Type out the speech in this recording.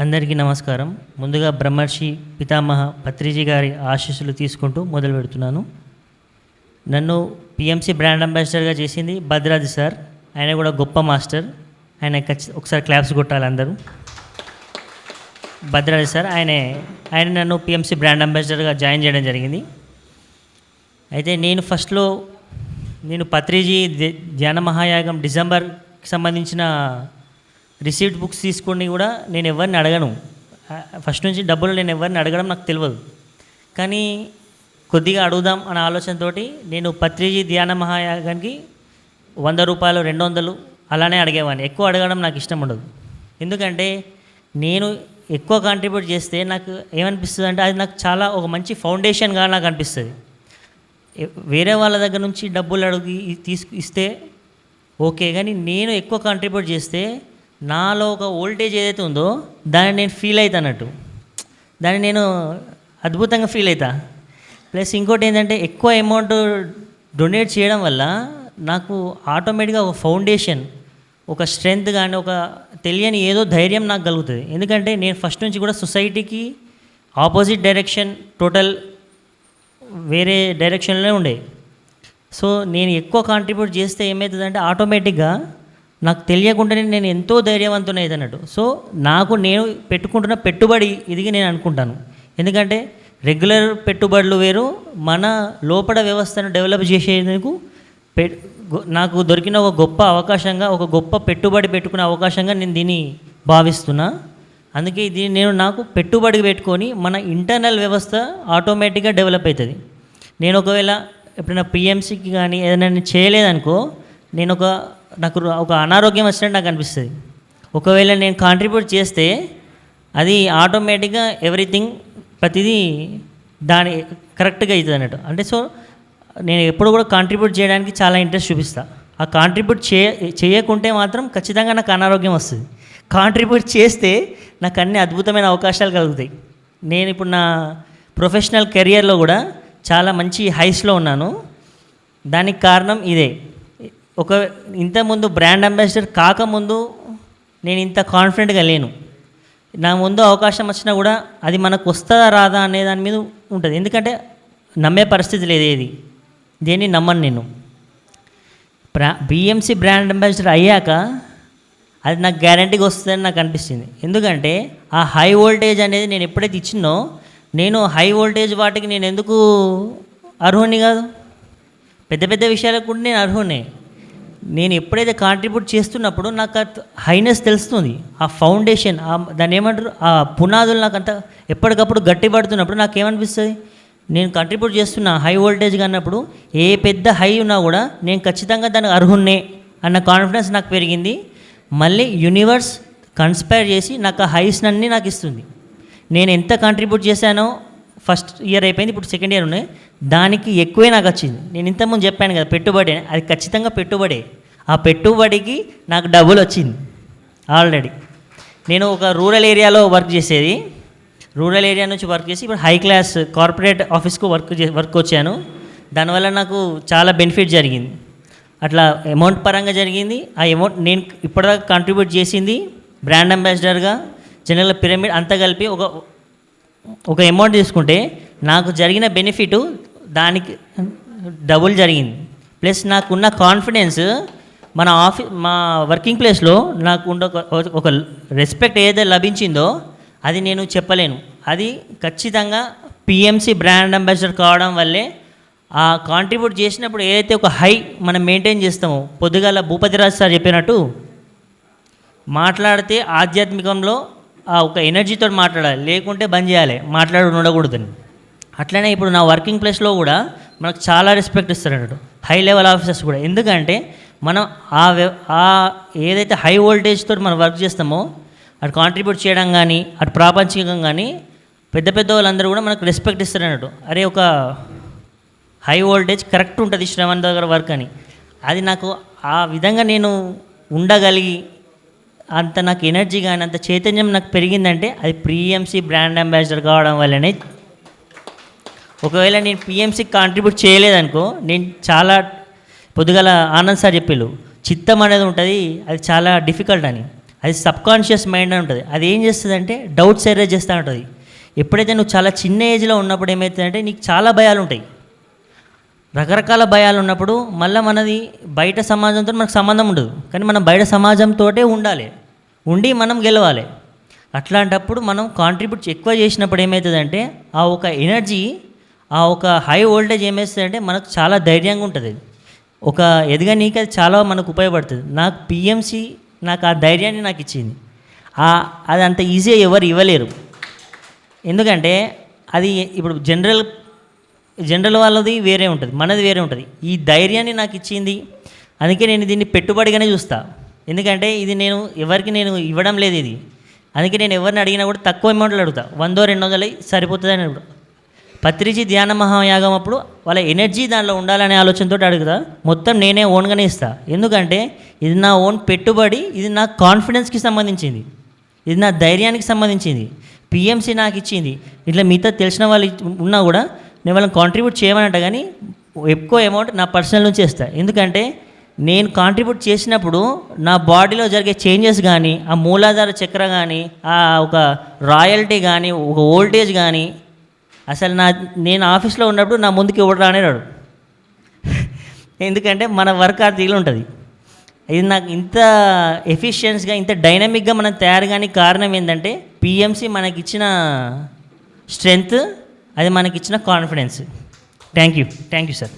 అందరికీ నమస్కారం. ముందుగా బ్రహ్మర్షి పితామహ పత్రిజీ గారి ఆశీస్సులు తీసుకుంటూ మొదలు పెడుతున్నాను. నన్ను పిఎంసి బ్రాండ్ అంబాసిడర్గా చేసింది భద్రాద్రి సార్. ఆయన కూడా గొప్ప మాస్టర్. ఆయన ఒకసారి క్లాప్స్ కొట్టాలి అందరూ. భద్రాద్రి సార్ ఆయన నన్ను పిఎంసి బ్రాండ్ అంబాసిడర్గా జాయిన్ చేయడం జరిగింది. అయితే నేను పత్రిజీ ధ్యాన మహాయాగం డిసెంబర్కి సంబంధించిన రిసీప్ట్ బుక్స్ తీసుకొని కూడా నేను ఎవరిని అడగను. ఫస్ట్ నుంచి డబ్బులు నేను ఎవరిని అడగడం నాకు తెలియదు. కానీ కొద్దిగా అడుగుదాం అనే ఆలోచనతో నేను పత్రిజీ ధ్యాన మహాయాగానికి 100 రూపాయలు 200 అలానే అడిగేవాడిని. ఎక్కువ అడగడం నాకు ఇష్టం ఉండదు. ఎందుకంటే నేను ఎక్కువ కాంట్రిబ్యూట్ చేస్తే నాకు ఏమనిపిస్తుంది అంటే అది నాకు చాలా ఒక మంచి ఫౌండేషన్గా నాకు అనిపిస్తుంది. వేరే వాళ్ళ దగ్గర నుంచి డబ్బులు అడిగి ఇస్తే ఓకే, కానీ నేను ఎక్కువ కాంట్రిబ్యూట్ చేస్తే నాలో ఒక వోల్టేజ్ ఏదైతే ఉందో దాన్ని నేను ఫీల్ అవుతా అన్నట్టు, దాన్ని నేను అద్భుతంగా ఫీల్ అవుతా. ప్లస్ ఇంకోటి ఏంటంటే ఎక్కువ అమౌంట్ డొనేట్ చేయడం వల్ల నాకు ఆటోమేటిక్గా ఒక ఫౌండేషన్, ఒక స్ట్రెంగ్త్ కానీ ఒక తెలియని ఏదో ధైర్యం నాకు కలుగుతుంది. ఎందుకంటే నేను ఫస్ట్ నుంచి కూడా సొసైటీకి ఆపోజిట్ డైరెక్షన్, టోటల్ వేరే డైరెక్షన్లోనే ఉండే. సో నేను ఎక్కువ కాంట్రిబ్యూట్ చేస్తే ఏమవుతుందంటే ఆటోమేటిక్గా నాకు తెలియకుండానే నేను ఎంతో ధైర్యవంతునైతే అన్నట్టు. సో నేను పెట్టుకుంటున్న పెట్టుబడి ఇదిగా నేను అనుకుంటాను. ఎందుకంటే రెగ్యులర్ పెట్టుబడులు వేరు, మన లోపల వ్యవస్థను డెవలప్ చేసేందుకు నాకు దొరికిన ఒక గొప్ప అవకాశంగా, ఒక గొప్ప పెట్టుబడి పెట్టుకునే అవకాశంగా నేను దీన్ని భావిస్తున్నా. అందుకే నాకు పెట్టుబడి పెట్టుకొని మన ఇంటర్నల్ వ్యవస్థ ఆటోమేటిక్గా డెవలప్ అవుతుంది. నేను ఒకవేళ ఎప్పుడైనా పిఎంసీకి కానీ ఏదైనా నేను చేయలేదనుకో, నాకు ఒక అనారోగ్యం వచ్చినట్టు నాకు అనిపిస్తుంది. ఒకవేళ నేను కాంట్రిబ్యూట్ చేస్తే అది ఆటోమేటిక్గా ఎవ్రీథింగ్ ప్రతిదీ దాని కరెక్ట్గా అవుతుంది అన్నట్టు. అంటే సో నేను ఎప్పుడు కూడా కాంట్రిబ్యూట్ చేయడానికి చాలా ఇంట్రెస్ట్ చూపిస్తాను. ఆ కాంట్రిబ్యూట్ చేయకుంటే మాత్రం ఖచ్చితంగా నాకు అనారోగ్యం వస్తుంది. కాంట్రిబ్యూట్ చేస్తే నాకు అన్ని అద్భుతమైన అవకాశాలు కలుగుతాయి. నేను ఇప్పుడు నా ప్రొఫెషనల్ కెరియర్లో కూడా చాలా మంచి హైస్లో ఉన్నాను. దానికి కారణం ఇదే. ఇంతకుముందు బ్రాండ్ అంబాసిడర్ కాకముందు నేను ఇంత కాన్ఫిడెంట్గా లేను. నా ముందు అవకాశం వచ్చినా కూడా అది మనకు వస్తుందా రాదా అనే దాని మీద ఉంటుంది. ఎందుకంటే నమ్మే పరిస్థితి లేదు, దేన్ని నమ్మను నేను. బిఎంసి బ్రాండ్ అంబాసిడర్ అయ్యాక అది నాకు గ్యారంటీగా వస్తుందని నాకు అనిపిస్తుంది. ఎందుకంటే ఆ హై వోల్టేజ్ అనేది నేను ఎప్పుడైతే ఇచ్చినో, నేను హై వోల్టేజ్ వాటికి నేను ఎందుకు అర్హుని కాదు? పెద్ద పెద్ద విషయాలకు కూడా నేను అర్హునే. నేను ఎప్పుడైతే కాంట్రిబ్యూట్ చేస్తున్నప్పుడు నాకు హైనెస్ తెలుస్తుంది. ఆ ఫౌండేషన్, దాన్ని ఏమంటారు, ఆ పునాదులు నాకు అంత ఎప్పటికప్పుడు గట్టిపడుతున్నప్పుడు నాకేమనిపిస్తుంది, నేను కాంట్రిబ్యూట్ చేస్తున్నా హై వోల్టేజ్గా అన్నప్పుడు ఏ పెద్ద హై ఉన్నా కూడా నేను ఖచ్చితంగా దానికి అర్హున్నే అన్న కాన్ఫిడెన్స్ నాకు పెరిగింది. మళ్ళీ యూనివర్స్ కన్స్పైర్ చేసి నాకు ఆ హైస్ అన్నీ నాకు ఇస్తుంది. నేను ఎంత కాంట్రిబ్యూట్ చేశానో, ఫస్ట్ ఇయర్ అయిపోయింది, ఇప్పుడు సెకండ్ ఇయర్ ఉన్నాయి, దానికి ఎక్కువే నాకు వచ్చింది. నేను ఇంతకుముందు చెప్పాను కదా పెట్టుబడి, అది ఖచ్చితంగా పెట్టుబడే. ఆ పెట్టుబడికి నాకు డబ్బులు వచ్చింది ఆల్రెడీ. నేను ఒక రూరల్ ఏరియాలో వర్క్ చేసేది, రూరల్ ఏరియా నుంచి వర్క్ చేసి ఇప్పుడు హై క్లాస్ కార్పొరేట్ ఆఫీస్కు వర్క్ వచ్చాను. దానివల్ల నాకు చాలా బెనిఫిట్ జరిగింది. అట్లా అమౌంట్ పరంగా జరిగింది. ఆ అమౌంట్ నేను ఇప్పటిదాకా కాంట్రిబ్యూట్ చేసింది బ్రాండ్ అంబాసిడర్గా, జనరల్ పిరమిడ్ అంతా కలిపి ఒక అమౌంట్ తీసుకుంటే నాకు జరిగిన బెనిఫిట్ దానికి డబుల్ జరిగింది. ప్లస్ నాకున్న కాన్ఫిడెన్స్ మా వర్కింగ్ ప్లేస్లో నాకు ఒక రెస్పెక్ట్ ఏదైతే లభించిందో అది నేను చెప్పలేను. అది ఖచ్చితంగా పిఎంసి బ్రాండ్ అంబాసిడర్ కావడం వల్లే. ఆ కాంట్రిబ్యూట్ చేసినప్పుడు ఏదైతే ఒక హై మనం మెయింటైన్ చేస్తామో, పొద్దుగాల భూపతిరాజు సార్ చెప్పినట్టు మాట్లాడితే ఆధ్యాత్మికంలో ఒక ఎనర్జీతో మాట్లాడాలి, లేకుంటే బంద్ చేయాలి, ఉండకూడదని. అట్లనే ఇప్పుడు నా వర్కింగ్ ప్లేస్లో కూడా మనకు చాలా రెస్పెక్ట్ ఇస్తారు అన్నట్టు, హై లెవెల్ ఆఫీసర్స్ కూడా. ఎందుకంటే మనం ఏదైతే హై వోల్టేజ్తో మనం వర్క్ చేస్తామో అటు కాంట్రిబ్యూట్ చేయడం కానీ, అటు ప్రాపంచికంగా కానీ పెద్ద పెద్ద వాళ్ళందరూ కూడా మనకు రెస్పెక్ట్ ఇస్తారు అన్నట్టు. అరే ఒక హై వోల్టేజ్ కరెక్ట్ ఉంటుంది శ్రవణ్ దగ్గర వర్క్ అని. అది నాకు ఆ విధంగా నేను ఉండగలిగి అంత నాకు ఎనర్జీ కానీ అంత చైతన్యం నాకు పెరిగిందంటే అది పిఎంసి బ్రాండ్ అంబాసిడర్ కావడం వల్లనే. ఒకవేళ నేను పిఎంసికి కాంట్రిబ్యూట్ చేయలేదనుకో, నేను చాలా పొద్దుగల ఆనంద్ సార్ చెప్పారు చిత్తం అనేది ఉంటుంది, అది చాలా డిఫికల్ట్ అని. అది సబ్కాన్షియస్ మైండ్ అని ఉంటుంది. అది ఏం చేస్తుంది అంటే డౌట్స్ ఎరేజ్ చేస్తూ ఉంటుంది. ఎప్పుడైతే నువ్వు చాలా చిన్న ఏజ్లో ఉన్నప్పుడు ఏమవుతుందంటే నీకు చాలా భయాలు ఉంటాయి, రకరకాల భయాలు ఉన్నప్పుడు మళ్ళీ మనది బయట సమాజంతో మనకు సంబంధం ఉండదు, కానీ మనం బయట సమాజంతో ఉండి మనం గెలవాలి. అట్లాంటప్పుడు మనం కాంట్రిబ్యూట్ ఎక్కువ చేసినప్పుడు ఏమవుతుందంటే ఆ ఒక ఎనర్జీ, ఆ ఒక హై వోల్టేజ్ ఏమేస్తుందంటే మనకు చాలా ధైర్యంగా ఉంటుంది. ఒక ఎదగనీకి అది చాలా మనకు ఉపయోగపడుతుంది. నాకు పిఎంసి నాకు ఆ ధైర్యాన్ని నాకు ఇచ్చింది. అది అంత ఈజీగా ఎవరు ఇవ్వలేరు. ఎందుకంటే అది ఇప్పుడు జనరల్ వాళ్ళది వేరే ఉంటుంది, మనది వేరే ఉంటుంది. ఈ ధైర్యాన్ని నాకు ఇచ్చింది, అందుకే నేను దీన్ని పెట్టుబడిగానే చూస్తా. ఎందుకంటే ఇది ఎవరికి నేను ఇవ్వడం లేదు ఇది. అందుకే నేను ఎవరిని అడిగినా కూడా తక్కువ అమౌంట్లో అడుగుతా, 100-200 సరిపోతుందని అడుగుతా. పత్రిజీ ధ్యాన మహాయాగం అప్పుడు వాళ్ళ ఎనర్జీ దానిలో ఉండాలనే ఆలోచనతో అడుగుతా. మొత్తం నేనే ఓన్గానే ఇస్తా. ఎందుకంటే ఇది నా ఓన్ పెట్టుబడి, ఇది నా కాన్ఫిడెన్స్కి సంబంధించింది, ఇది నా ధైర్యానికి సంబంధించింది. పిఎంసి నాకు ఇచ్చింది. ఇట్లా మిగతా తెలిసిన వాళ్ళు ఉన్నా కూడా నేను వాళ్ళని కాంట్రిబ్యూట్ చేయమనంట, కానీ ఎక్కువ అమౌంట్ నా పర్సనల్ నుంచి ఇస్తా. ఎందుకంటే నేను కాంట్రిబ్యూట్ చేసినప్పుడు నా బాడీలో జరిగే చేంజెస్ కానీ, ఆ మూలాధార చక్ర కానీ, ఆ ఒక రాయల్టీ కానీ, ఒక వోల్టేజ్ కానీ, అసలు నేను ఆఫీస్లో ఉన్నప్పుడు నా ముందుకి ఎవడు రానేరాడు. ఎందుకంటే మన వర్క్ ఆ తీరు ఉంటుంది. ఇది నాకు ఇంత ఎఫిషియన్స్గా, ఇంత డైనమిక్గా మనం తయారు కానీ కారణం ఏంటంటే పిఎంసి మనకిచ్చిన స్ట్రెంగ్త్, అది మనకిచ్చిన కాన్ఫిడెన్స్. Thank you sir.